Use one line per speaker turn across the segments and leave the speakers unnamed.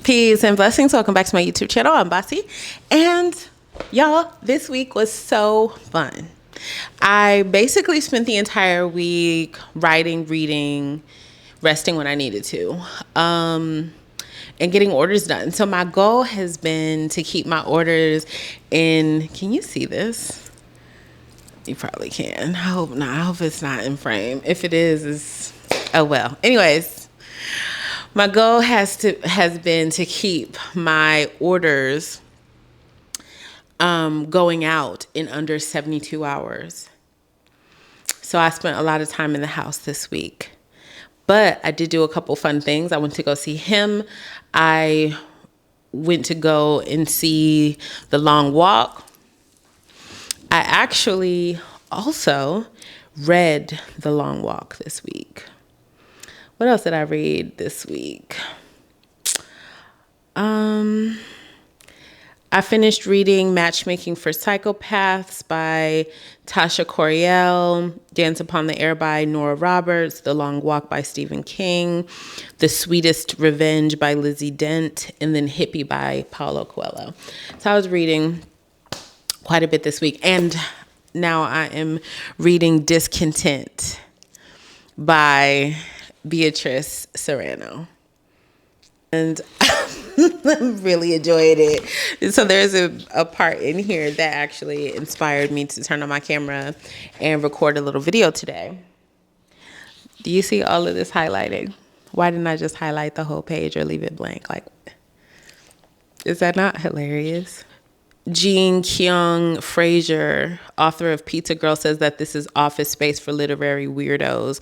Peace and blessings. Welcome back to my YouTube channel. I'm Bossy. And y'all, this week was so fun. I basically spent the entire week writing, reading, resting when I needed to, and getting orders done. So my goal has been to keep my orders in, can you see this? You probably can. I hope not. I hope it's not in frame. If it is, it's, oh well. Anyways. My goal has been to keep my orders going out in under 72 hours. So I spent a lot of time in the house this week. But I did do a couple fun things. I went to go see him. I went to go and see The Long Walk. I actually also read The Long Walk this week. What else did I read this week? I finished reading Matchmaking for Psychopaths by Tasha Coriel, Dance Upon the Air by Nora Roberts, The Long Walk by Stephen King, The Sweetest Revenge by Lizzie Dent, and then Hippie by Paulo Coelho. So I was reading quite a bit this week. And now I am reading Discontent by Beatrice Serrano. And I'm really enjoying it. So there's a part in here that actually inspired me to turn on my camera and record a little video today. Do you see all of this highlighting? Why didn't I just highlight the whole page or leave it blank? Like, is that not hilarious? Jean Kyung Fraser, author of Pizza Girl, says that this is office space for literary weirdos.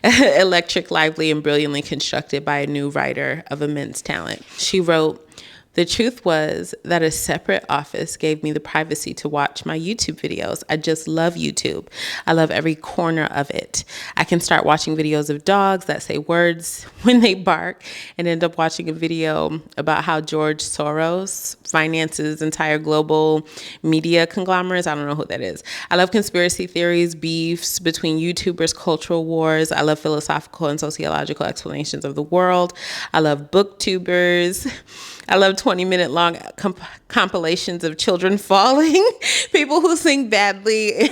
Electric, lively, and brilliantly constructed by a new writer of immense talent. She wrote, "The truth was that a separate office gave me the privacy to watch my YouTube videos. I just love YouTube. I love every corner of it. I can start watching videos of dogs that say words when they bark and end up watching a video about how George Soros finances entire global media conglomerates." I don't know who that is. "I love conspiracy theories, beefs between YouTubers, cultural wars. I love philosophical and sociological explanations of the world. I love booktubers. I love 20-minute long compilations of children falling, people who sing badly,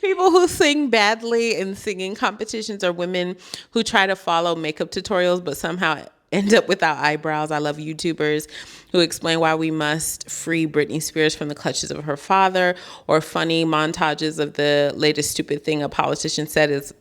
people who sing badly in singing competitions, or women who try to follow makeup tutorials but somehow end up without eyebrows. I love YouTubers who explain why we must free Britney Spears from the clutches of her father, or funny montages of the latest stupid thing a politician said is,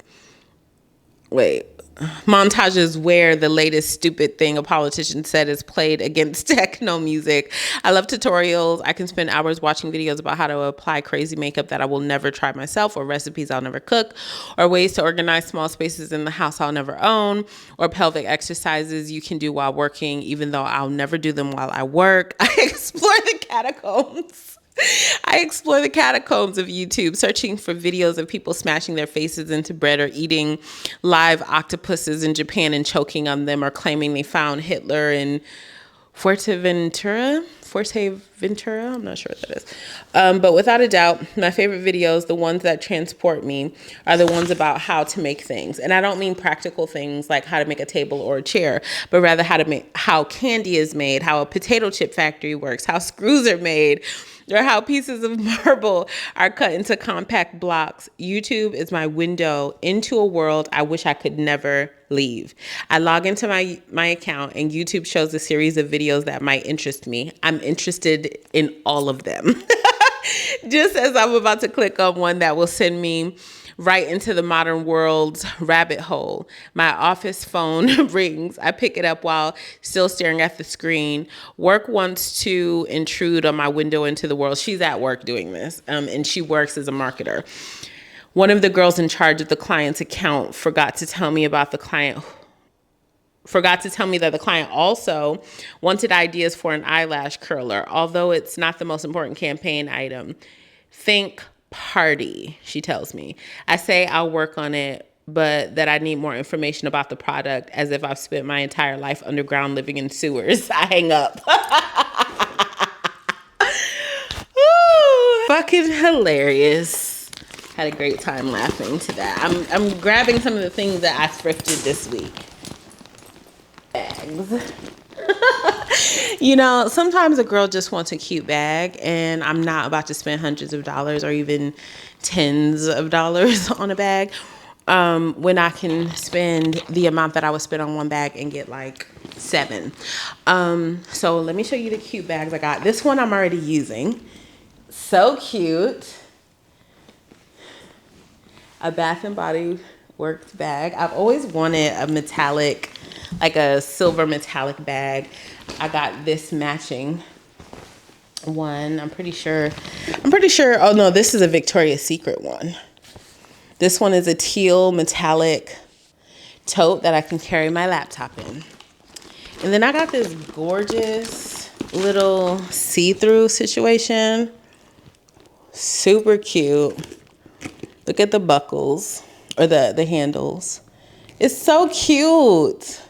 montages where the latest stupid thing a politician said is played against techno music. I love tutorials. I can spend hours watching videos about how to apply crazy makeup that I will never try myself, or recipes I'll never cook, or ways to organize small spaces in the house I'll never own, or pelvic exercises you can do while working, even though I'll never do them while I work. I explore the catacombs. of YouTube, searching for videos of people smashing their faces into bread, or eating live octopuses in Japan and choking on them, or claiming they found Hitler in Fuerteventura. I'm not sure what that is. But without a doubt, my favorite videos, the ones that transport me, are the ones about how to make things. And I don't mean practical things like how to make a table or a chair, but rather how candy is made, how a potato chip factory works, how screws are made, or how pieces of marble are cut into compact blocks. YouTube is my window into a world I wish I could never leave. I log into my account, and YouTube shows a series of videos that might interest me. I'm interested in all of them. Just as I'm about to click on one that will send me right into the modern world's rabbit hole. My office phone rings. I pick it up while still staring at the screen. Work wants to intrude on my window into the world. She's at work doing this, and she works as a marketer. One of the girls in charge of the client's account forgot to tell me that the client also wanted ideas for an eyelash curler, although it's not the most important campaign item. Think party, she tells me. I say I'll work on it, but that I need more information about the product, as if I've spent my entire life underground living in sewers. I hang up. Ooh, fucking hilarious. Had a great time laughing to that. I'm grabbing some of the things that I thrifted this week. Bags. You know, sometimes a girl just wants a cute bag, and I'm not about to spend hundreds of dollars or even tens of dollars on a bag when I can spend the amount that I would spend on one bag and get like 7. So let me show you the cute bags I got. This one I'm already using. So cute. A Bath and Body Works bag. I've always wanted a metallic, like a silver metallic bag. I got this matching one. I'm pretty sure, oh no, this is a Victoria's Secret one. This one is a teal metallic tote that I can carry my laptop in. And then I got this gorgeous little see-through situation. Super cute. Look at the buckles, or the handles. It's so cute.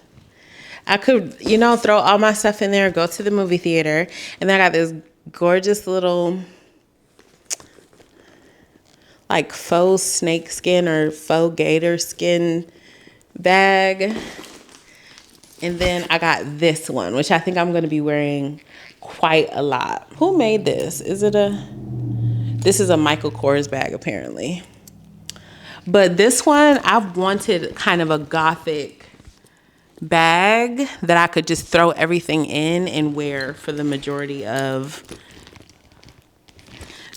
I could, you know, throw all my stuff in there, go to the movie theater, and then I got this gorgeous little like faux snake skin or faux gator skin bag. And then I got this one, which I think I'm going to be wearing quite a lot. Who made this? This is a Michael Kors bag apparently. But this one, I've wanted kind of a gothic bag that I could just throw everything in and wear for the majority of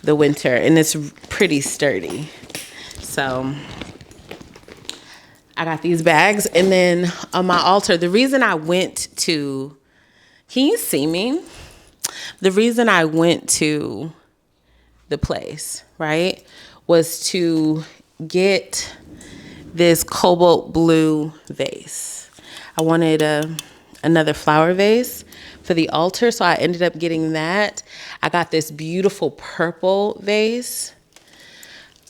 the winter. And it's pretty sturdy. So I got these bags. And then on my altar, the reason I went to, can you see me? The reason I went to the place, right, was to get this cobalt blue vase. I wanted another flower vase for the altar, so I ended up getting that. I got this beautiful purple vase,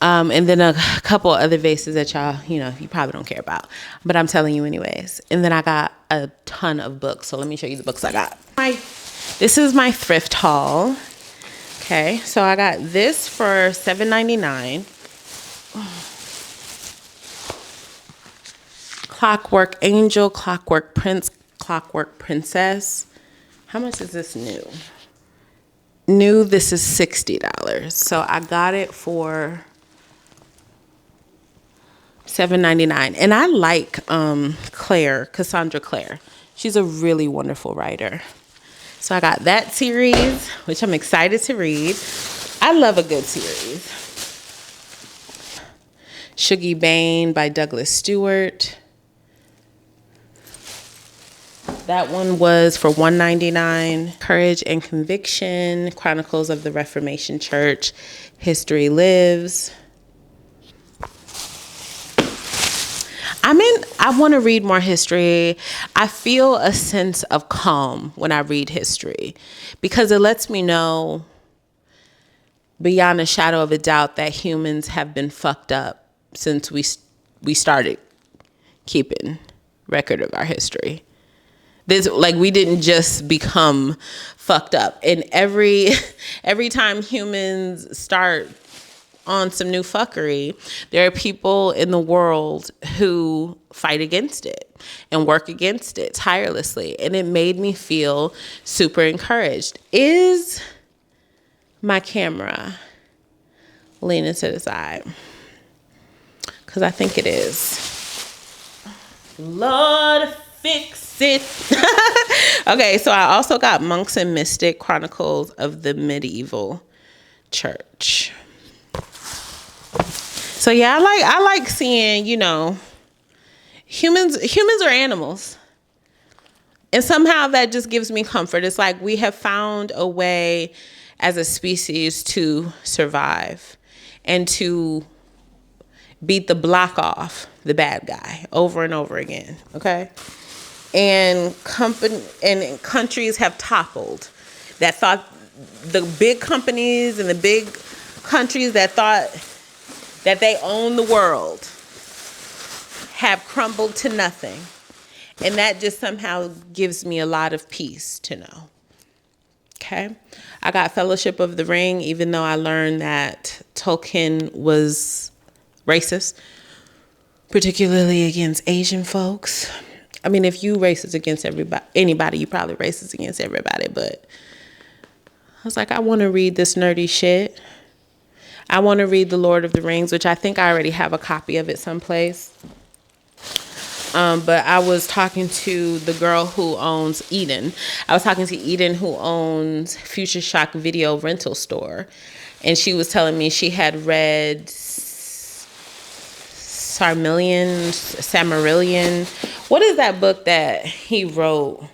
and then a couple other vases that y'all, you know, you probably don't care about, but I'm telling you anyways. And then I got a ton of books, so let me show you the books I got. This is my thrift haul. Okay, so I got this for $7.99. Clockwork Angel, Clockwork Prince, Clockwork Princess. How much is this new? New, this is $60. So I got it for $7.99. And I like Cassandra Clare. She's a really wonderful writer. So I got that series, which I'm excited to read. I love a good series. Shuggie Bain by Douglas Stewart. That one was for $1.99. Courage and Conviction, Chronicles of the Reformation Church, History Lives. I want to read more history. I feel a sense of calm when I read history because it lets me know beyond a shadow of a doubt that humans have been fucked up since we started keeping record of our history. We didn't just become fucked up. And every time humans start on some new fuckery, there are people in the world who fight against it and work against it tirelessly. And it made me feel super encouraged. Is my camera leaning to the side? Because I think it is. Lord, fix it. Okay, so I also got Monks and Mystic, Chronicles of the Medieval Church. So yeah, I like seeing, you know, humans are animals. And somehow that just gives me comfort. It's like we have found a way as a species to survive and to beat the block off the bad guy over and over again, okay? And countries have toppled that thought, the big companies and the big countries that thought that they own the world have crumbled to nothing. And that just somehow gives me a lot of peace to know. Okay? I got Fellowship of the Ring, even though I learned that Tolkien was racist, particularly against Asian folks. I mean, if you racist against anybody, you probably racist against everybody. But I was like, I want to read this nerdy shit. I want to read The Lord of the Rings, which I think I already have a copy of it someplace. But I was talking to the girl who owns Eden. I was talking to Eden, who owns Future Shock Video Rental Store. And she was telling me she had read Silmarillion. What is that book that he wrote?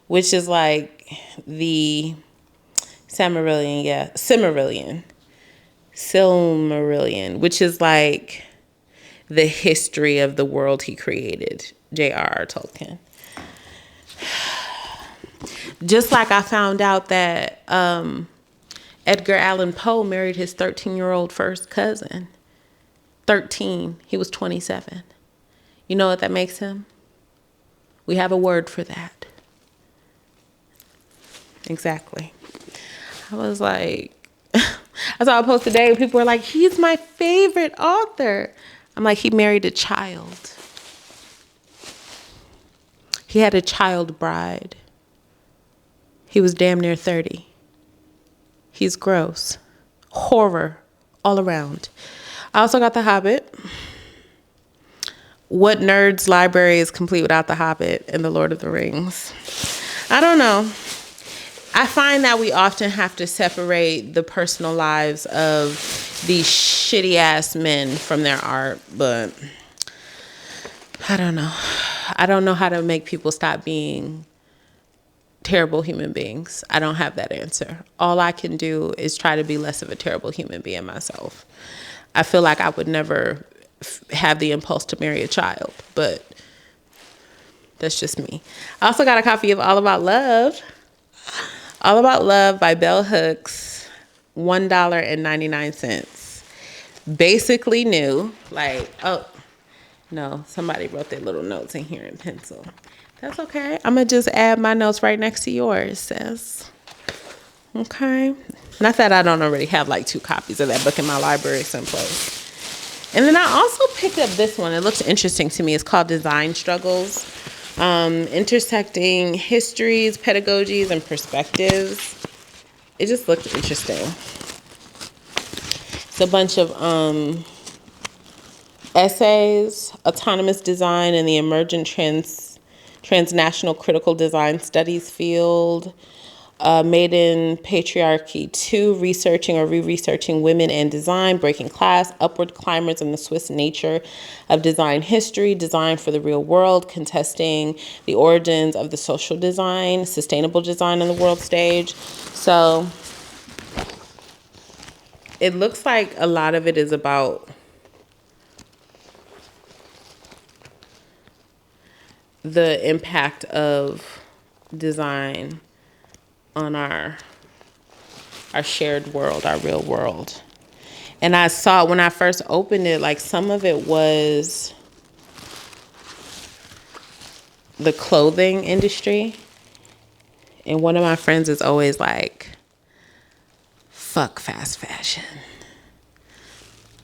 Which is like the Silmarillion, which is like the history of the world he created, J.R.R. Tolkien. Just like I found out that Edgar Allan Poe married his 13-year-old first cousin. 13. He was 27. You know what that makes him? We have a word for that. Exactly. I was like, I saw a post today. People were like, he's my favorite author. I'm like, he married a child. He had a child bride. He was damn near 30. He's gross. Horror all around. I also got The Hobbit. What nerd's library is complete without The Hobbit and The Lord of the Rings? I don't know. I find that we often have to separate the personal lives of these shitty ass men from their art, but I don't know. I don't know how to make people stop being terrible human beings. I don't have that answer. All I can do is try to be less of a terrible human being myself. I feel like I would never have the impulse to marry a child, but that's just me. I also got a copy of All About Love. All About Love by Bell Hooks, $1.99. Basically new. Like, oh, no, somebody wrote their little notes in here in pencil. That's okay. I'm going to just add my notes right next to yours, sis. Okay. Not that I don't already have like 2 copies of that book in my library someplace. And then I also picked up this one. It looks interesting to me. It's called Design Struggles. Intersecting histories, pedagogies, and perspectives. It just looked interesting. It's a bunch of essays, autonomous design in the emergent transnational critical design studies field, Made in Patriarchy 2, researching or re-researching women and design, breaking class, upward climbers in the Swiss nature of design history, design for the real world, contesting the origins of the social design, sustainable design on the world stage. So it looks like a lot of it is about the impact of design on our shared world, our real world. And I saw when I first opened it, like some of it was the clothing industry. And one of my friends is always like, fuck fast fashion.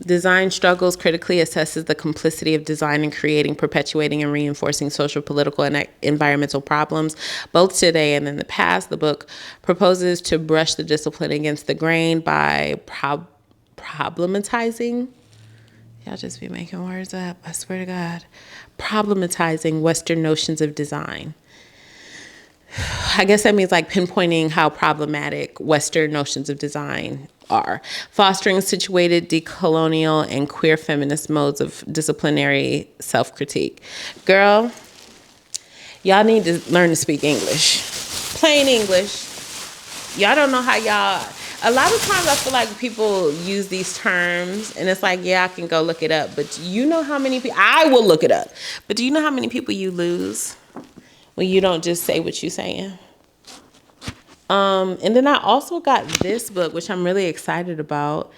Design Struggles critically assesses the complicity of design in creating, perpetuating, and reinforcing social, political, and environmental problems, both today and in the past. The book proposes to brush the discipline against the grain by problematizing. Y'all just be making words up, I swear to God. Problematizing Western notions of design. I guess that means like pinpointing how problematic Western notions of design are, fostering situated, decolonial, and queer feminist modes of disciplinary self-critique. Girl, y'all need to learn to speak English. Plain English. Y'all don't know how y'all... A lot of times I feel like people use these terms and it's like, yeah, I can go look it up. But you know how many people... I will look it up. But do you know how many people you lose when you don't just say what you're saying? And then I also got this book, which I'm really excited about,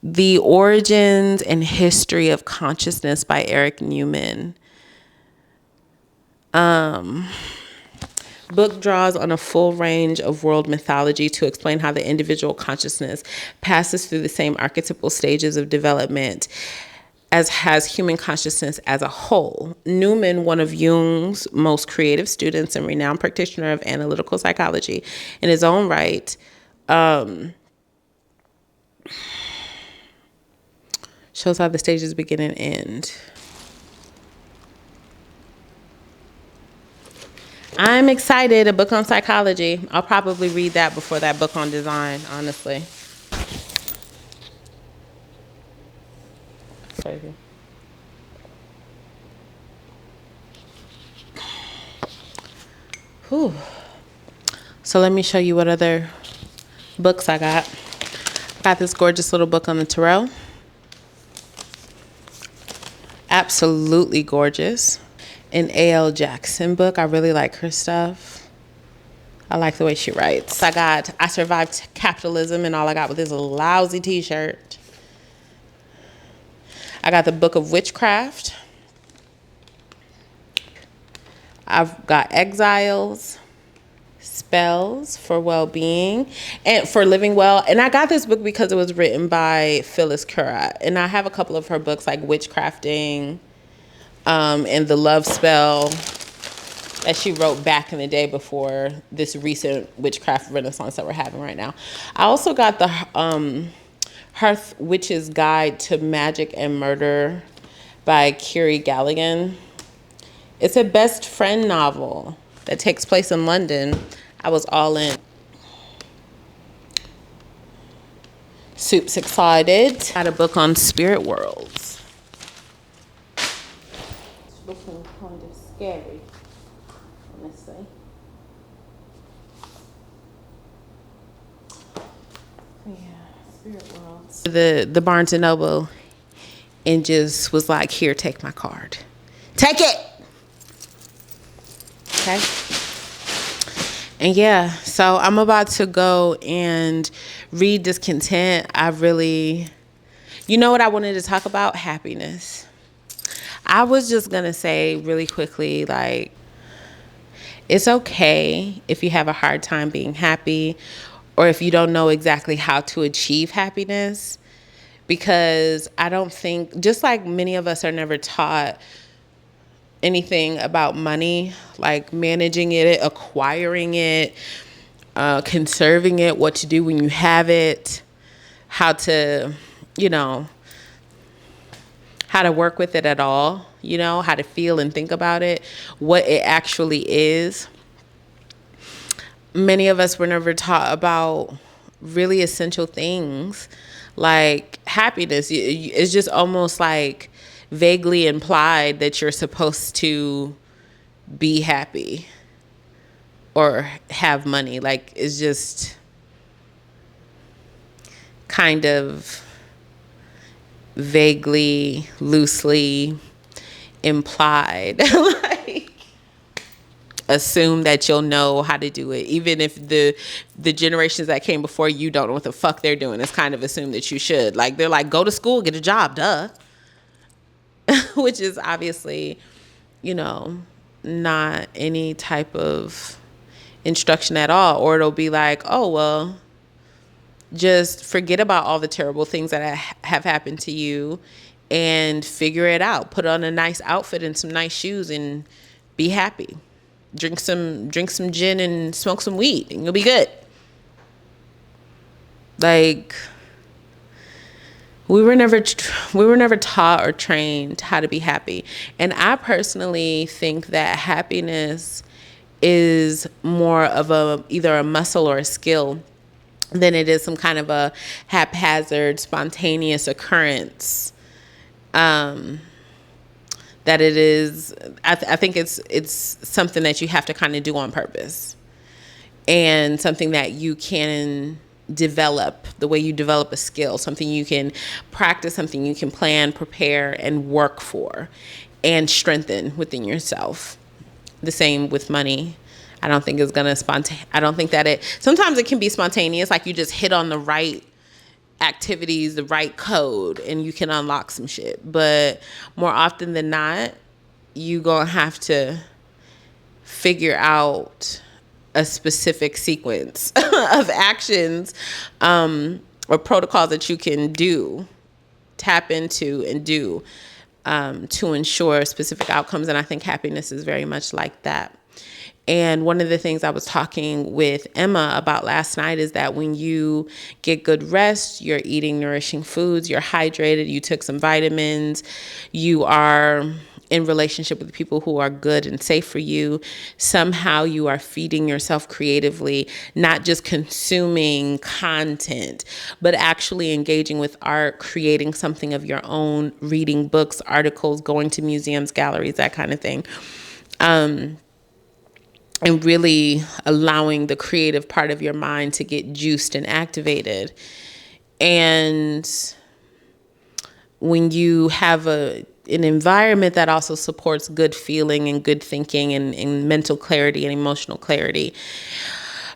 The Origins and History of Consciousness by Eric Newman. Book draws on a full range of world mythology to explain how the individual consciousness passes through the same archetypal stages of development as has human consciousness as a whole. Newman, one of Jung's most creative students and renowned practitioner of analytical psychology in his own right, shows how the stages begin and end. I'm excited. A book on psychology. I'll probably read that before that book on design, honestly. Crazy. Whew. So let me show you what other books I got. I got this gorgeous little book on the tarot. Absolutely gorgeous. An A.L. Jackson book. I really like her stuff. I like the way she writes. I Survived Capitalism, and all I got with is a lousy t-shirt. I got the Book of Witchcraft. I've got Exiles, Spells for Well-Being, and for Living Well. And I got this book because it was written by Phyllis Currat. And I have a couple of her books like Witchcrafting and The Love Spell that she wrote back in the day before this recent witchcraft renaissance that we're having right now. I also got the Hearth Witch's Guide to Magic and Murder by Kiri Galligan. It's a best friend novel that takes place in London. I was all in. Soup's excited. Got a book on spirit worlds. It's looking kind of scary, honestly. Yeah, spirit worlds. The Barnes and Noble, and just was like, here, take my card. Take it! Okay. And yeah, so I'm about to go and read Discontent. You know what I wanted to talk about? Happiness. I was just going to say really quickly, like, it's okay if you have a hard time being happy, or if you don't know exactly how to achieve happiness, because I don't think, just like many of us are never taught anything about money, like managing it, acquiring it, conserving it, what to do when you have it, how to, how to work with it at all, how to feel and think about it, what it actually is. Many of us were never taught about really essential things like happiness. It's just almost like vaguely implied that you're supposed to be happy or have money. Like, it's just kind of vaguely, loosely implied. Like, assume that you'll know how to do it, even if the generations that came before you don't know what the fuck they're doing. It's kind of assumed that you should. Like, they're like, go to school, get a job, duh. Which is obviously, not any type of instruction at all. Or it'll be like, oh, well, just forget about all the terrible things that have happened to you and figure it out. Put on a nice outfit and some nice shoes and be happy. Drink some gin and smoke some weed and you'll be good. Like, we were never taught or trained how to be happy. And I personally think that happiness is more of either a muscle or a skill than it is some kind of a haphazard, spontaneous occurrence. That it is, I think it's something that you have to kind of do on purpose, and something that you can develop the way you develop a skill, something you can practice, something you can plan, prepare, and work for and strengthen within yourself. The same with money. I don't think it's gonna I don't think that sometimes it can be spontaneous, like you just hit on the right activities, the right code, and you can unlock some shit. But more often than not, you gonna have to figure out a specific sequence of actions or protocols that you can do tap into and do to ensure specific outcomes. And I think happiness is very much like that. And one of the things I was talking with Emma about last night is that when you get good rest, you're eating nourishing foods, you're hydrated, you took some vitamins, you are in relationship with people who are good and safe for you. Somehow you are feeding yourself creatively, not just consuming content, but actually engaging with art, creating something of your own, reading books, articles, going to museums, galleries, that kind of thing. And really allowing the creative part of your mind to get juiced and activated. And when you have an environment that also supports good feeling and good thinking and mental clarity and emotional clarity,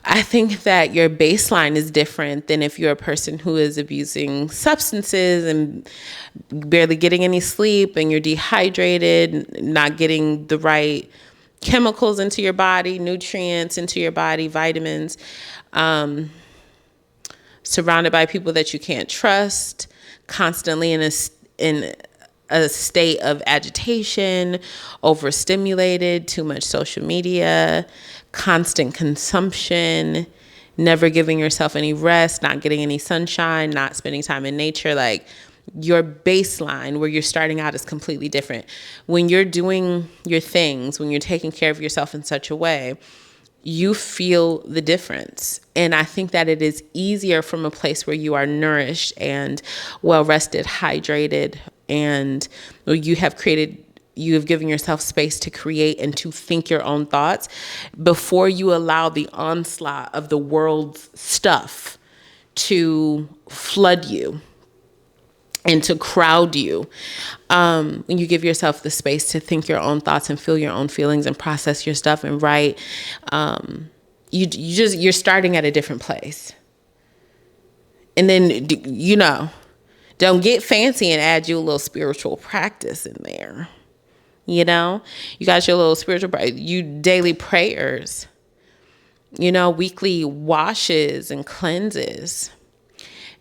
I think that your baseline is different than if you're a person who is abusing substances and barely getting any sleep, and you're dehydrated, not getting the right chemicals into your body, nutrients into your body, vitamins, surrounded by people that you can't trust, constantly in a state of agitation, overstimulated, too much social media, constant consumption, never giving yourself any rest, not getting any sunshine, not spending time in nature. Like, your baseline where you're starting out is completely different. When you're doing your things, when you're taking care of yourself in such a way, you feel the difference. And I think that it is easier from a place where you are nourished and well rested, hydrated, and you have given yourself space to create and to think your own thoughts before you allow the onslaught of the world's stuff to flood you and to crowd you. When you give yourself the space to think your own thoughts and feel your own feelings and process your stuff and write, you're starting at a different place. And then, don't get fancy and add you a little spiritual practice in there. You got your little spiritual, daily prayers, weekly washes and cleanses,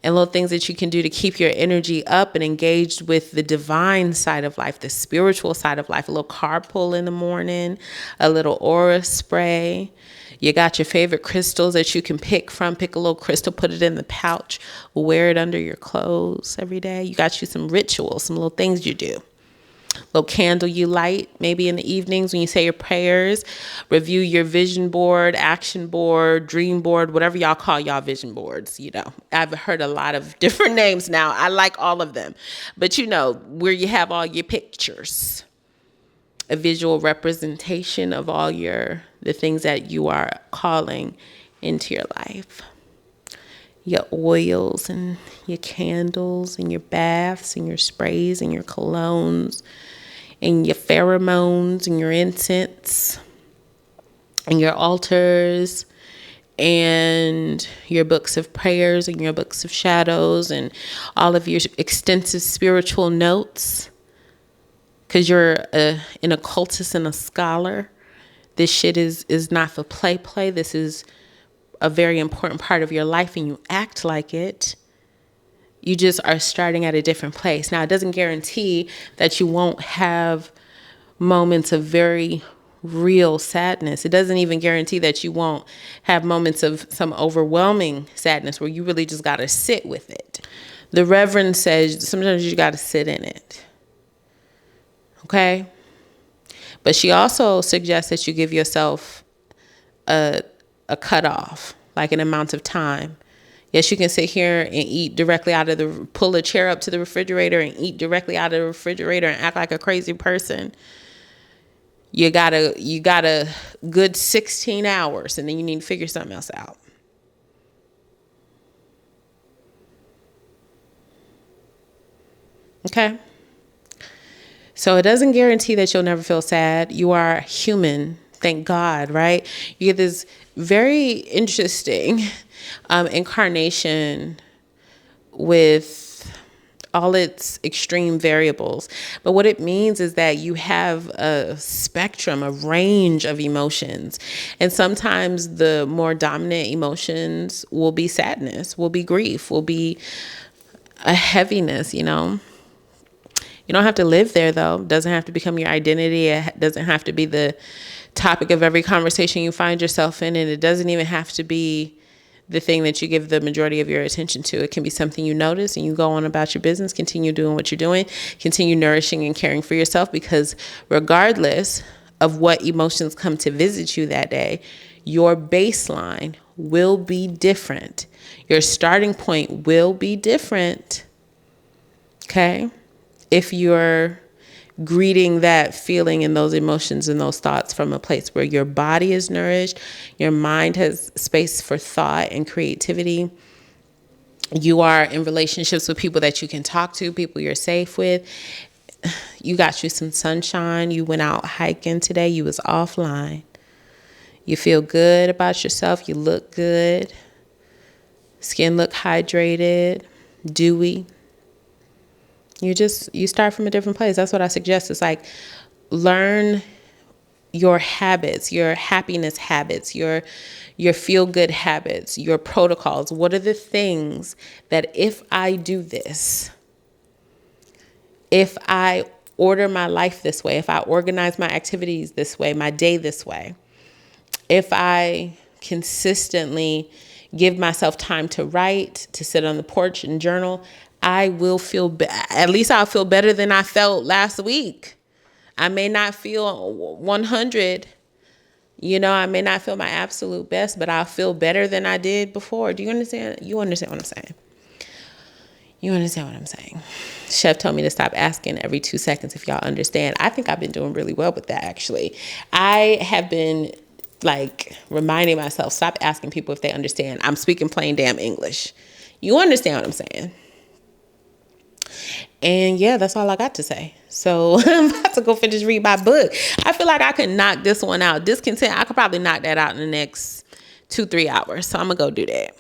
and little things that you can do to keep your energy up and engaged with the divine side of life, the spiritual side of life. A little carb pull in the morning, a little aura spray. You got your favorite crystals that you can pick from. Pick a little crystal, put it in the pouch, wear it under your clothes every day. You got you some rituals, some little things you do. Little candle you light, maybe in the evenings when you say your prayers. Review your vision board, action board, dream board, whatever y'all call y'all vision boards. I've heard a lot of different names now. I like all of them. But where you have all your pictures, a visual representation of all the things that you are calling into your life. Your oils and your candles and your baths and your sprays and your colognes and your pheromones and your incense and your altars and your books of prayers and your books of shadows and all of your extensive spiritual notes. Because you're an occultist and a scholar. This shit is not for play. This is a very important part of your life, and you act like it. You just are starting at a different place. Now, it doesn't guarantee that you won't have moments of very real sadness. It doesn't even guarantee that you won't have moments of some overwhelming sadness where you really just got to sit with it. The Reverend says sometimes you got to sit in it. Okay? But she also suggests that you give yourself a cutoff, like an amount of time. Yes, you can sit here and eat directly pull a chair up to the refrigerator and eat directly out of the refrigerator and act like a crazy person. You got a good 16 hours, and then you need to figure something else out. Okay? So it doesn't guarantee that you'll never feel sad. You are human. Thank God, right? You get this very interesting incarnation with all its extreme variables. But what it means is that you have a spectrum, a range of emotions. And sometimes the more dominant emotions will be sadness, will be grief, will be a heaviness, You don't have to live there, though. It doesn't have to become your identity. It doesn't have to be the topic of every conversation you find yourself in. And it doesn't even have to be the thing that you give the majority of your attention to. It can be something you notice and you go on about your business, continue doing what you're doing, continue nourishing and caring for yourself, because regardless of what emotions come to visit you that day, your baseline will be different. Your starting point will be different. Okay? If you're greeting that feeling and those emotions and those thoughts from a place where your body is nourished, your mind has space for thought and creativity, you are in relationships with people that you can talk to, people you're safe with, you got you some sunshine, you went out hiking today, you was offline, you feel good about yourself, you look good, skin look hydrated, dewy. You start from a different place. That's what I suggest. It's like, learn your habits, your happiness habits, your feel good habits, your protocols. What are the things that if I do this, if I order my life this way, if I organize my activities this way, my day this way, if I consistently give myself time to write, to sit on the porch and journal, I will feel, at least I'll feel better than I felt last week. I may not feel 100, I may not feel my absolute best, but I'll feel better than I did before. Do you understand? You understand what I'm saying? You understand what I'm saying? Chef told me to stop asking every 2 seconds if y'all understand. I think I've been doing really well with that, actually. I have been reminding myself, stop asking people if they understand. I'm speaking plain damn English. You understand what I'm saying? And yeah, that's all I got to say. So I'm about to go finish reading my book. I feel like I could knock this one out. Discontent, I could probably knock that out in the next 2-3 hours. So I'm going to go do that.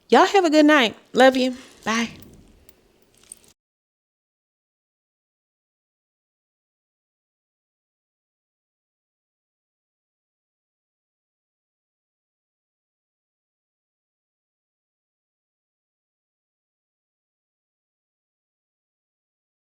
Y'all have a good night. Love you. Bye.